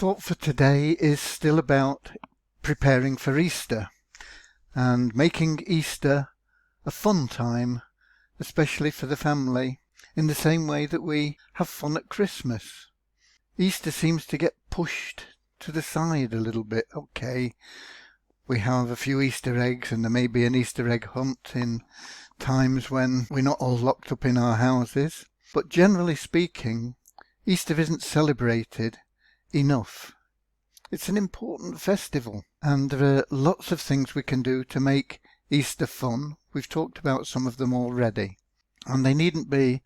thought for today is still about preparing for Easter and making Easter a fun time, especially for the family, in the same way that we have fun at Christmas. Easter seems to get pushed to the side a little bit. Okay, we have a few Easter eggs and there may be an Easter egg hunt in times when we're not all locked up in our houses, but generally speaking, Easter isn't celebrated enough. It's an important festival, and there are lots of things we can do to make Easter fun. We've talked about some of them already, and they needn't be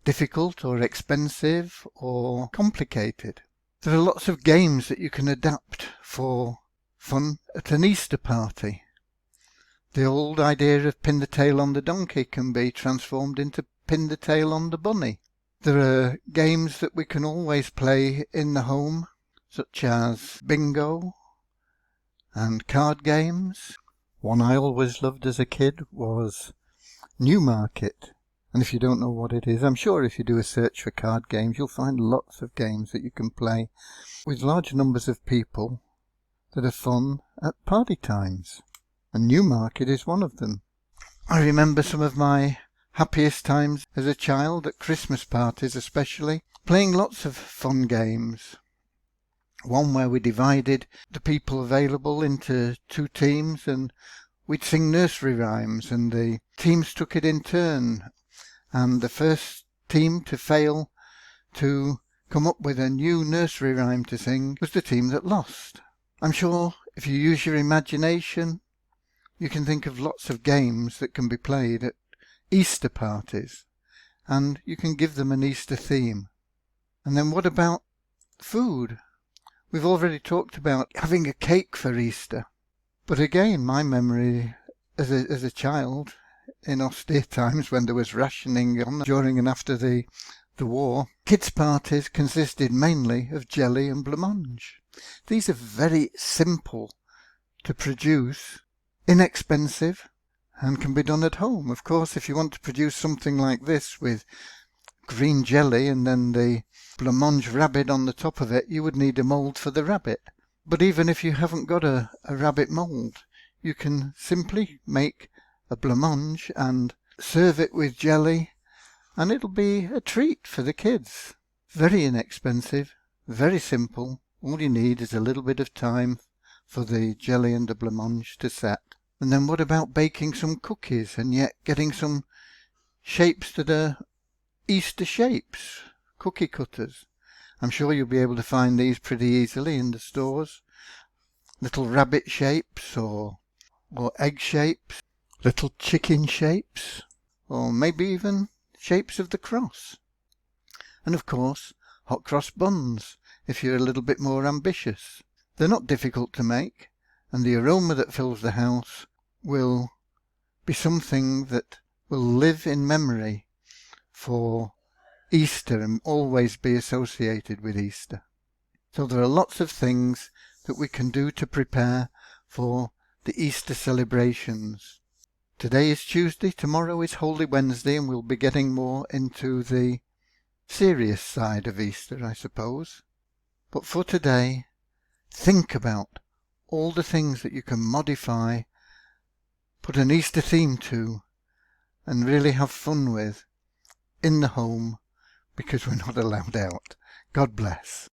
difficult or expensive or complicated. There are lots of games that you can adapt for fun at an Easter party. The old idea of pin the tail on the donkey can be transformed into pin the tail on the bunny. There are games that we can always play in the home, such as bingo and card games. One I always loved as a kid was Newmarket. And if you don't know what it is, I'm sure if you do a search for card games, you'll find lots of games that you can play with large numbers of people that are fun at party times. And Newmarket is one of them. I remember some of my happiest times as a child, at Christmas parties especially, playing lots of fun games. One where we divided the people available into two teams and we'd sing nursery rhymes and the teams took it in turn, and the first team to fail to come up with a new nursery rhyme to sing was the team that lost. I'm sure if you use your imagination you can think of lots of games that can be played at Easter parties, and you can give them an Easter theme. And then what about food? We've already talked about having a cake for Easter, but again, my memory as a child in austere times when there was rationing on during and after the war, kids' parties consisted mainly of jelly and blancmange. These are very simple to produce, inexpensive, and can be done at home. Of course, if you want to produce something like this with green jelly and then the blancmange rabbit on the top of it, you would need a mould for the rabbit. But even if you haven't got a rabbit mould, you can simply make a blancmange and serve it with jelly, and it'll be a treat for the kids. Very inexpensive, very simple. All you need is a little bit of time for the jelly and the blancmange to set. And then what about baking some cookies and yet getting some shapes that are Easter shapes, cookie cutters? I'm sure you'll be able to find these pretty easily in the stores. Little rabbit shapes or egg shapes, little chicken shapes, or maybe even shapes of the cross. And of course, hot cross buns, if you're a little bit more ambitious. They're not difficult to make, and the aroma that fills the house will be something that will live in memory for Easter and always be associated with Easter. So there are lots of things that we can do to prepare for the Easter celebrations. Today is Tuesday, tomorrow is Holy Wednesday, and we'll be getting more into the serious side of Easter, I suppose. But for today, think about all the things that you can modify, put an Easter theme to, and really have fun with in the home, because we're not allowed out. God bless.